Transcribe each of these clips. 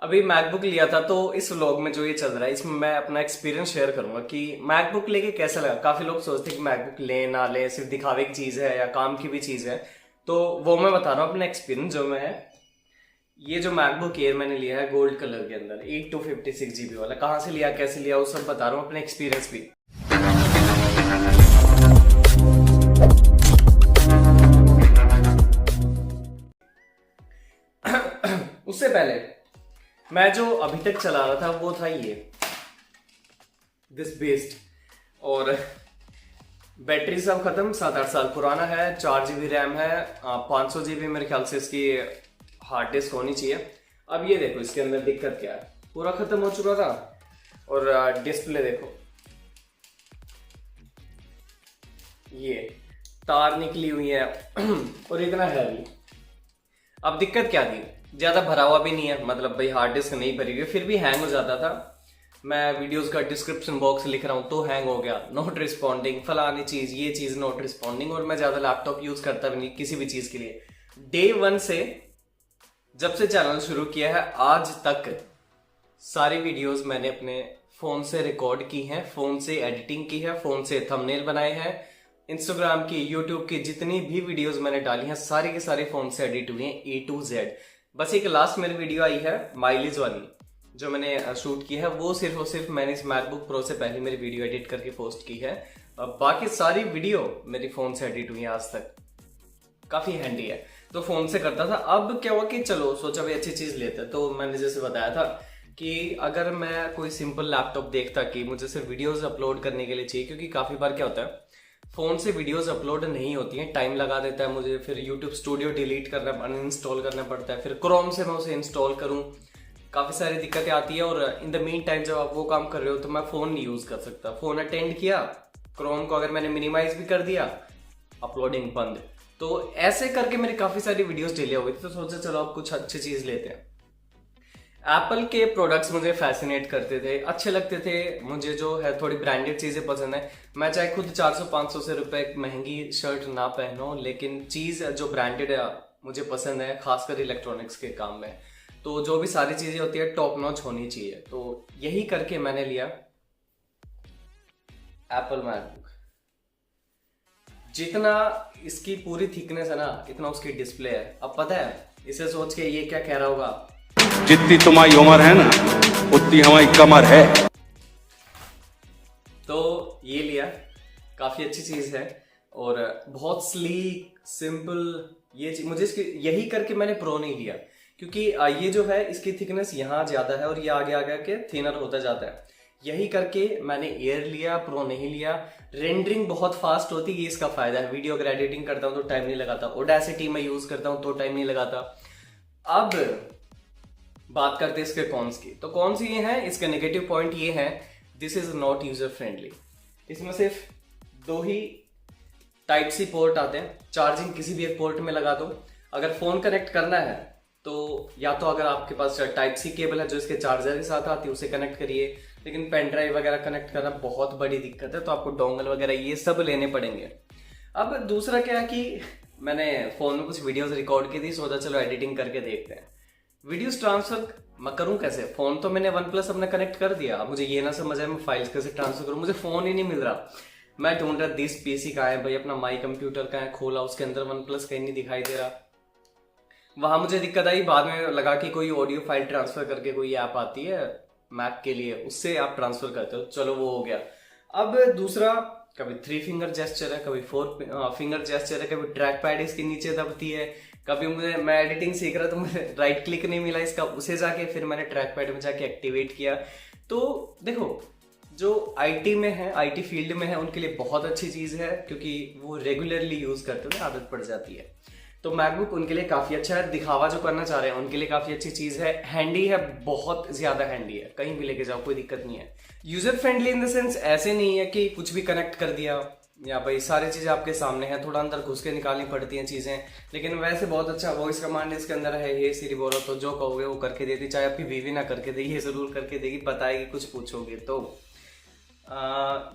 अभी मैकबुक लिया था तो इस व्लॉग में जो ये चल रहा है इसमें मैं अपना एक्सपीरियंस शेयर करूंगा कि मैकबुक लेके कैसा लगा। काफी लोग सोचते हैं कि मैकबुक ले ना ले, सिर्फ दिखावे की चीज है या काम की भी चीज है। तो वो मैं बता रहा हूँ अपना एक्सपीरियंस जो मैं है। ये जो मैकबुक एयर मैंने लिया है गोल्ड कलर के अंदर 8256 GB वाला, कहाँ से लिया कैसे लिया वो सब बता रहा हूँ, अपने एक्सपीरियंस भी। उससे पहले मैं जो अभी तक चला रहा था वो था ये दिस बेस्ड, और बैटरी सब खत्म, 7-8 साल पुराना है, 4 GB रैम है, 500 GB मेरे ख्याल से इसकी हार्ड डिस्क होनी चाहिए। अब ये देखो इसके अंदर दिक्कत क्या है, पूरा खत्म हो चुका था। और डिस्प्ले देखो, ये तार निकली हुई है और इतना हैवी। अब दिक्कत क्या थी, ज्यादा भरा हुआ भी नहीं है, मतलब भाई हार्ड डिस्क नहीं भरी हुई, फिर भी हैंग हो जाता था। मैं वीडियोस का डिस्क्रिप्शन बॉक्स लिख रहा हूँ तो हैंग हो गया, नॉट रिस्पॉन्डिंग, फलानी चीज ये चीज नॉट रिस्पॉन्डिंग। और मैं ज्यादा लैपटॉप यूज करता भी नहीं किसी भी चीज के लिए। डे 1 से जब से चैनल शुरू किया है आज तक सारी वीडियोस मैंने अपने फोन से रिकॉर्ड की हैं, फोन से एडिटिंग की है, फोन से थंबनेल बनाए हैं। इंस्टाग्राम की, यूट्यूब की जितनी भी वीडियोस मैंने डाली हैं सारी के सारे फोन से एडिट हुई हैं A to Z। बस एक लास्ट मेरी वीडियो आई है माइलेज वाली जो मैंने शूट की है, वो सिर्फ और सिर्फ मैंने इस मैकबुक प्रो से पहले मेरी वीडियो एडिट करके पोस्ट की है। बाकी सारी वीडियो मेरी फोन से एडिट हुई है आज तक। काफी हैंडी है, तो फोन से करता था। अब क्या हुआ कि चलो सोचा भाई अच्छी चीज लेते हैं, तो मैंने जैसे बताया था कि अगर मैं कोई सिंपल लैपटॉप देखता कि मुझे सिर्फ वीडियोस अपलोड करने के लिए चाहिए, क्योंकि काफी बार क्या होता है फोन से वीडियोस अपलोड नहीं होती हैं, टाइम लगा देता है मुझे, फिर यूट्यूब स्टूडियो डिलीट करना, अनइंस्टॉल करना पड़ता है, फिर क्रोम से मैं उसे इंस्टॉल करूं, काफी सारी दिक्कतें आती है। और इन द मीन टाइम जब आप वो काम कर रहे हो तो मैं फोन नहीं यूज कर सकता। फोन अटेंड किया, क्रोम को अगर मैंने मिनिमाइज भी कर दिया, अपलोडिंग बंद। तो ऐसे करके मेरी काफी सारी वीडियोस डिले हो गई थी, तो सोचा चलो अब कुछ अच्छी चीज लेते हैं। एप्पल के प्रोडक्ट्स मुझे फैसिनेट करते थे, अच्छे लगते थे मुझे। जो है थोड़ी ब्रांडेड चीजें पसंद है। मैं चाहे खुद 400-500 से रुपए महंगी शर्ट ना पहनो, लेकिन चीज जो ब्रांडेड है मुझे पसंद है, खासकर इलेक्ट्रॉनिक्स के काम में। तो जो भी सारी चीजें होती है टॉप नॉच होनी चाहिए, तो यही करके मैंने लिया एप्पल मैकबुक। जितना इसकी पूरी थिकनेस है ना इतना उसकी डिस्प्ले है। अब पता है इसे सोच के ये क्या कह रहा होगा, जितनी तुम्हारी उम्र है ना उतनी हमारी कमर है। तो ये लिया, काफी अच्छी चीज है और बहुत स्लीक सिंपल ये मुझे इसकी यही करके मैंने प्रो नहीं लिया, क्योंकि ये जो है इसकी थिकनेस यहाँ ज्यादा है और ये आगे आगे के थिनर होता जाता है। यही करके मैंने एयर लिया, प्रो नहीं लिया। रेंडरिंग बहुत फास्ट होती है, ये इसका फायदा है। वीडियो अगर एडिटिंग करता हूँ तो टाइम नहीं लगाता, ऑडेसिटी में यूज करता हूँ तो टाइम नहीं लगाता। अब बात करते हैं इसके कॉन्स की, तो कौन सी ये हैं, इसके नेगेटिव पॉइंट ये है, this is not user friendly. इसमें सिर्फ 2 ही टाइप सी पोर्ट आते हैं, चार्जिंग किसी भी एक पोर्ट में लगा दो। अगर फोन कनेक्ट करना है तो या तो अगर आपके पास टाइप सी केबल है जो इसके चार्जर के साथ आती है उसे कनेक्ट करिए, लेकिन पेन ड्राइव वगैरह कनेक्ट करना बहुत बड़ी दिक्कत है, तो आपको डोंगल वगैरह ये सब लेने पड़ेंगे। अब दूसरा क्या है कि मैंने फोन में कुछ वीडियोस रिकॉर्ड की थी, सोचा चलो एडिटिंग करके देखते हैं। वीडियोस ट्रांसफर मैं करूं कैसे, फोन तो मैंने OnePlus अपना कनेक्ट कर दिया, अब मुझे ये ना समझ आए मैं फाइल्स कैसे ट्रांसफर करूं, मुझे फोन ही नहीं मिल रहा। मैं ढूंढ रहा दिस पीसी का है भाई, अपना माई कंप्यूटर का है, खोला उसके अंदर OnePlus कहीं नहीं दिखाई दे रहा। वहां मुझे दिक्कत आई, बाद में लगा कि कोई ऑडियो फाइल ट्रांसफर करके कोई ऐप आती है मैक के लिए, उससे आप ट्रांसफर करते हो, चलो वो हो गया। अब दूसरा, कभी 3 फिंगर जेस्चर है, कभी 4 फिंगर जेस्चर है, कभी ट्रैक पैड इसके नीचे दबती है, कभी मुझे मैं एडिटिंग सीख रहा तो मुझे राइट क्लिक नहीं मिला इसका, उसे जाके फिर मैंने ट्रैक पैड में जाके एक्टिवेट किया। तो देखो जो आईटी में है, आईटी फील्ड में है, उनके लिए बहुत अच्छी चीज है, क्योंकि वो रेगुलरली यूज करते हुए आदत पड़ जाती है। तो मैकबुक उनके लिए काफी अच्छा है, दिखावा जो करना चाह रहे हैं उनके लिए काफी अच्छी चीज है। हैंडी है, बहुत ज्यादा हैंडी है, कहीं भी लेके जाओ कोई दिक्कत नहीं है। User friendly in the sense ऐसे नहीं है कि कुछ भी कनेक्ट कर दिया या भाई सारी चीजें आपके सामने है, थोड़ा अंदर घुस के निकालनी पड़ती हैं चीजें, लेकिन वैसे बहुत अच्छा वॉइस कमांड इसके अंदर है। ये सिरी बोलो तो जो कहोगे वो करके देती, चाहे आपकी बीवी ना करके दे ये जरूर करके देगी, बताएगी कुछ पूछोगे तो।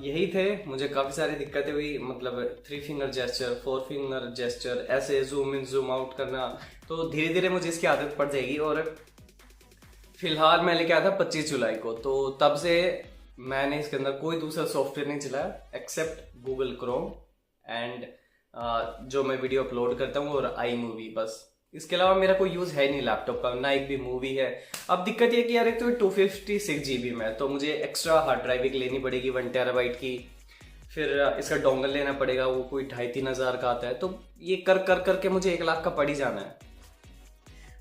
यही थे, मुझे काफी सारी दिक्कतें हुई, मतलब 3 फिंगर जेस्चर, 4 फिंगर जेस्चर, ऐसे जूम इन जूम आउट करना, तो धीरे धीरे मुझे इसकी आदत पड़ जाएगी। और फिलहाल मैं लेके आया था 25 जुलाई को, तो तब से मैंने इसके अंदर कोई दूसरा सॉफ्टवेयर नहीं चलाया एक्सेप्ट गूगल क्रोम एंड जो मैं वीडियो अपलोड करता हूँ और आई मूवी, बस इसके अलावा मेरा कोई यूज है नहीं लैपटॉप का, ना एक भी मूवी है। अब दिक्कत ये कि यार एक तो 256 GB में है, तो मुझे एक्स्ट्रा हार्ड ड्राइव एक लेनी पड़ेगी 1 TB की, फिर इसका डोंगल लेना पड़ेगा, वो कोई 2,500-3 हज़ार का आता है, तो ये कर कर करके मुझे 1 लाख का पड़ ही जाना है।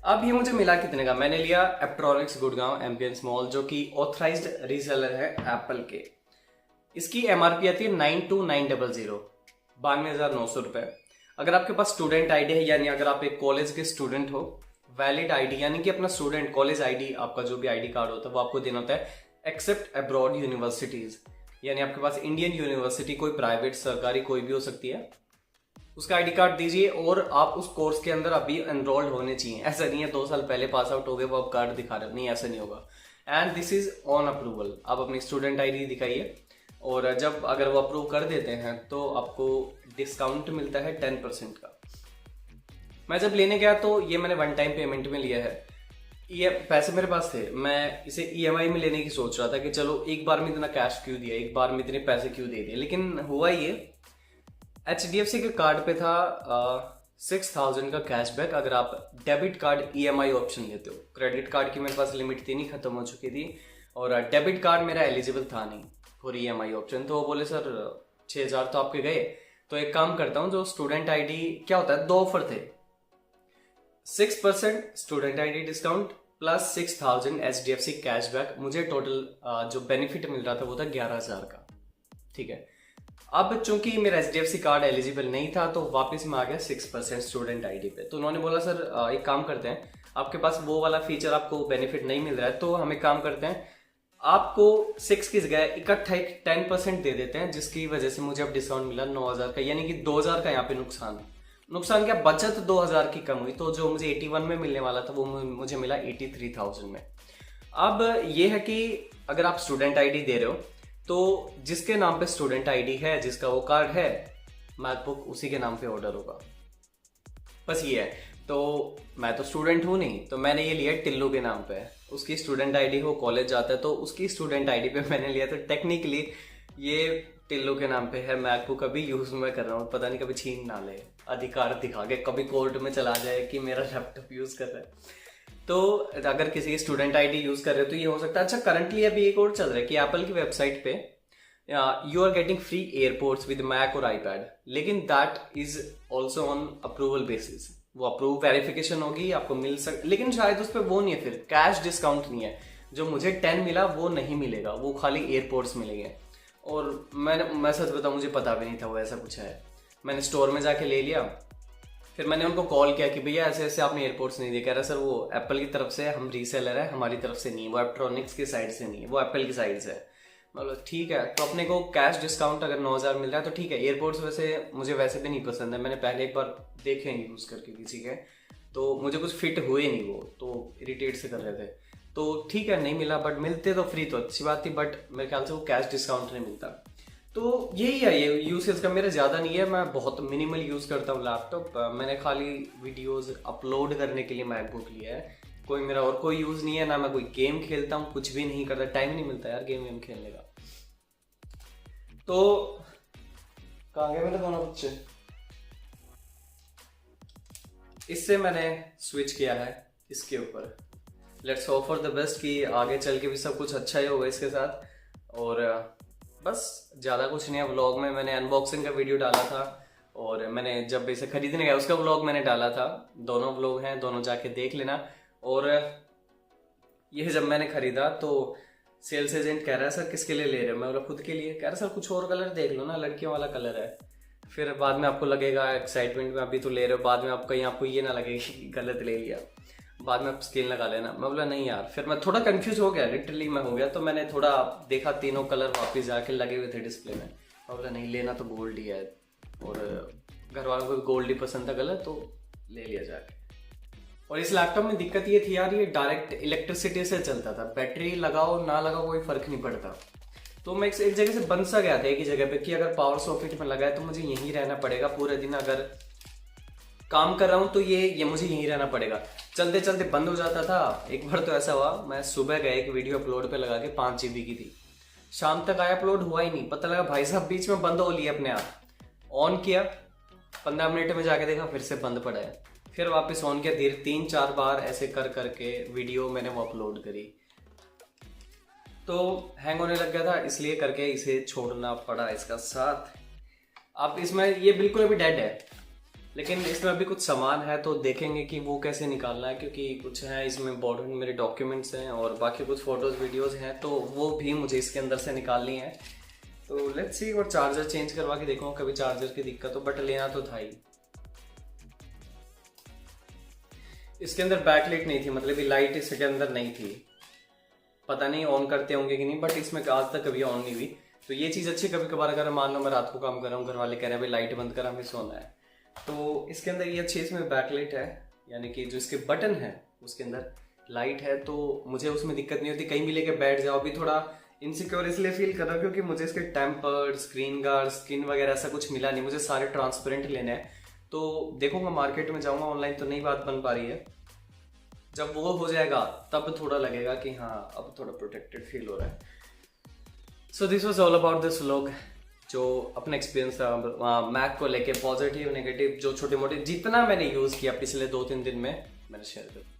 अब ये मुझे मिला कितने का, मैंने लिया एप्ट्रॉनिक्स गुड़गांव एम्बियंस मॉल, जो कि ऑथराइज्ड रीसेलर है एप्पल के। इसकी MRP आती है 92,900, 92,900 रुपये। अगर आपके पास स्टूडेंट आईडी है, यानी अगर आप एक कॉलेज के स्टूडेंट हो, वैलिड आईडी यानी कि अपना स्टूडेंट कॉलेज आईडी, आपका जो भी आईडी कार्ड होता है वो आपको देना होता है एक्सेप्ट अब्रॉड यूनिवर्सिटीज, यानी आपके पास इंडियन यूनिवर्सिटी कोई प्राइवेट सरकारी कोई भी हो सकती है, उसका आईडी कार्ड दीजिए और आप उस कोर्स के अंदर अभी एनरोल्ड होने चाहिए। ऐसा नहीं है 2 साल पहले पास आउट हो गए वो आप कार्ड दिखा रहे हो, नहीं ऐसा नहीं होगा। And this is on approval, आप अपनी स्टूडेंट आईडी दिखाइए और जब अगर वो अप्रूव कर देते हैं तो आपको डिस्काउंट मिलता है 10% का। मैं जब लेने गया तो ये मैंने 1 टाइम पेमेंट में लिया है, ये पैसे मेरे पास थे, मैं इसे EMI में लेने की सोच रहा था कि चलो एक बार में इतना कैश क्यों दिया, एक बार में इतने पैसे क्यों दे दिए, लेकिन हुआ ये HDFC के कार्ड पे था 6,000 का कैशबैक अगर आप डेबिट कार्ड EMI ऑप्शन लेते हो। क्रेडिट कार्ड की मेरे पास लिमिट थी नहीं, खत्म हो चुकी थी, और डेबिट कार्ड मेरा एलिजिबल था नहीं फॉर EMI ऑप्शन। तो वो बोले सर 6,000 तो आपके गए, तो एक काम करता हूँ, जो स्टूडेंट आईडी क्या होता है, 2 ऑफर थे, 6% student ID discount plus 6,000 HDFC cashback. मुझे टोटल जो बेनिफिट मिल रहा था वो था 11,000 का, ठीक है। अब चूंकि मेरा HDFC कार्ड एलिजिबल नहीं था तो वापस में आ गया 6% स्टूडेंट आईडी पे। तो उन्होंने बोला सर एक काम करते हैं, आपके पास वो वाला फीचर आपको बेनिफिट नहीं मिल रहा है, तो हम एक काम करते हैं, आपको 6 की जगह इकट्ठा एक 10% दे देते हैं, जिसकी वजह से मुझे अब डिस्काउंट मिला 9,000 का, यानी कि 2,000 का यहाँ पे नुकसान क्या, बचत 2,000 की कम हुई। तो जो मुझे 81 में मिलने वाला था वो मुझे मिला 83,000 में। अब ये है कि अगर आप स्टूडेंट आईडी दे रहे हो तो जिसके नाम पे स्टूडेंट आईडी है, जिसका वो कार्ड है, मैकबुक उसी के नाम पे ऑर्डर होगा, बस ये है। तो मैं तो स्टूडेंट हूँ नहीं, तो मैंने ये लिया टिल्लू के नाम पे, उसकी स्टूडेंट आईडी हो, कॉलेज जाता है तो उसकी स्टूडेंट आईडी पे मैंने लिया। तो टेक्निकली ये टिल्लू के नाम पे है, मैकबुक अभी यूज में कर रहा हूँ, पता नहीं कभी छीन ना ले, अधिकार दिखा के कभी कोर्ट में चला जाए कि मेरा लैपटॉप यूज कर रहा है। तो अगर किसी की स्टूडेंट आईडी यूज कर रहे हो तो ये हो सकता है। अच्छा, करंटली अभी एक और चल रहा है कि एप्पल की वेबसाइट पे you are getting free AirPods with Mac और iPad, लेकिन that is also on approval basis, वो अप्रूव वेरिफिकेशन होगी, आपको मिल लेकिन शायद उस पर वो नहीं है, फिर कैश डिस्काउंट नहीं है। जो मुझे 10 मिला वो नहीं मिलेगा, वो खाली एयरपोर्ट्स मिलेंगे। और मैं सच बताऊं, मुझे पता भी नहीं था वो ऐसा कुछ है। मैंने स्टोर में जाके ले लिया, फिर मैंने उनको कॉल किया कि भैया ऐसे ऐसे आपने एयरपोर्ट्स नहीं दिए। कह रहा सर वो एप्पल की तरफ से, हम रीसेलर है, हमारी तरफ से नहीं, वो एप्ट्रॉनिक्स की साइड से नहीं है, वो एप्पल की साइड से है। मतलब ठीक है, तो अपने को कैश डिस्काउंट अगर 9,000 मिल रहा है तो ठीक है। एयरपोर्ट्स वैसे मुझे वैसे भी नहीं पसंद है, मैंने पहले एक बार देखे यूज़ करके किसी के, तो मुझे कुछ फिट हुए नहीं, वो तो इरिटेट से कर रहे थे। तो ठीक है, नहीं मिला, बट मिलते तो फ्री तो अच्छी बात थी, बट मेरे ख्याल से वो कैश डिस्काउंट नहीं मिलता। तो यही है, ये यूसेज का मेरा ज़्यादा नहीं है, मैं बहुत मिनिमल यूज़ करता हूँ लैपटॉप। मैंने खाली वीडियोस अपलोड करने के लिए मैकबुक लिया है, कोई मेरा और कोई यूज़ नहीं है, ना मैं कोई गेम खेलता हूँ, कुछ भी नहीं करता, टाइम नहीं मिलता यार गेम खेलने का। तो कहाँ गए मेरे दोनों बच्चे? इससे मैंने स्विच किया है इसके ऊपर। Let's hope for the best कि आगे चल के भी सब कुछ अच्छा ही होगा इसके साथ। और बस ज़्यादा कुछ नहीं है। व्लॉग में मैंने अनबॉक्सिंग का वीडियो डाला था, और मैंने जब इसे खरीदने गया उसका व्लॉग मैंने डाला था। दोनों व्लॉग हैं, दोनों जाके देख लेना। और यह जब मैंने खरीदा तो सेल्स एजेंट कह रहा है सर किसके लिए ले रहे हो? मैं बोला खुद के लिए। कह रहा सर कुछ और कलर देख लो ना, लड़कियों वाला कलर है, फिर बाद में आपको लगेगा एक्साइटमेंट में अभी तो ले रहे हो, बाद में आप कहीं आपको ये ना लगेगा कि गलत ले लिया, बाद में आप स्किन लगा लेना। मैं बोला नहीं यार, फिर मैं थोड़ा कंफ्यूज हो गया, लिटरली मैं हो गया। तो मैंने थोड़ा देखा, तीनों कलर वापस जाके लगे हुए थे डिस्प्ले में। मैं बोला नहीं, लेना तो गोल्ड ही है, और घर वालों को गोल्ड ही पसंद था कलर, तो ले लिया जाके। और इस लैपटॉप में दिक्कत ये थी यार, ये डायरेक्ट इलेक्ट्रिसिटी से चलता था, बैटरी लगाओ ना लगाओ कोई फर्क नहीं पड़ता। तो मैं एक जगह से बंद सा गया था एक ही जगह पे कि अगर पावर सॉकेट में लगा है तो मुझे यहीं रहना पड़ेगा पूरे दिन। अगर काम कर रहा हूँ तो ये मुझे यहीं रहना पड़ेगा। चलते चलते बंद हो जाता था। एक बार तो ऐसा हुआ, मैं सुबह गया एक वीडियो अपलोड पे लगा के 5 GB की थी, शाम तक आया, अपलोड हुआ ही नहीं। पता लगा भाई साहब बीच में बंद हो लिया अपने आप। ऑन किया, 15 मिनट में जाके देखा फिर से बंद पड़ा है। फिर वापस ऑन किया, धीरे 3-4 बार ऐसे कर करके वीडियो मैंने वो अपलोड करी, तो हैंग होने लग गया था, इसलिए करके इसे छोड़ना पड़ा इसका साथ। अब इसमें ये बिल्कुल अभी डेड है, लेकिन इसमें अभी कुछ सामान है तो देखेंगे कि वो कैसे निकालना है, क्योंकि कुछ है इसमें इम्पोर्टेंट मेरे डॉक्यूमेंट्स हैं और बाकी कुछ फोटोज वीडियोस हैं, तो वो भी मुझे इसके अंदर से निकालनी है। तो लेट्स सी। और चार्जर चेंज करवा के देखूंगा, कभी चार्जर की दिक्कत हो, बट लेना तो था ही। इसके अंदर बैकलाइट नहीं थी, मतलब लाइट इसके अंदर नहीं थी, पता नहीं ऑन करते होंगे कि नहीं, बट इसमें आज तक कभी ऑन नहीं हुई। तो ये चीज़ अच्छी। कभी कभार अगर मान लो मैं रात को काम कर रहा हूँ, घर वाले कह रहे हैं भाई लाइट बंद कर, हमें सोना है, तो इसके अंदर ये अच्छी इसमें बैकलाइट है, यानी कि जो इसके बटन है उसके अंदर लाइट है, तो मुझे उसमें दिक्कत नहीं होती। कहीं भी लेके बैठ जाओ। अभी थोड़ा इनसिक्योर इसलिए फील कर रहा हूँ क्योंकि मुझे इसके टेम्पर्ड, स्क्रीन गार्ड, स्किन वगैरह ऐसा कुछ मिला नहीं, मुझे सारे ट्रांसपेरेंट लेने हैं। तो देखूंगा, मार्केट में जाऊंगा, ऑनलाइन तो नहीं बात बन पा रही है। जब वो हो जाएगा तब थोड़ा लगेगा कि हाँ अब थोड़ा प्रोटेक्टेड फील हो रहा है। So this was all about this vlog, जो अपना एक्सपीरियंस था मैक को लेके, पॉजिटिव नेगेटिव, जो छोटे मोटे जितना मैंने यूज़ किया पिछले 2-3 दिन में, मैंने शेयर कर दिया।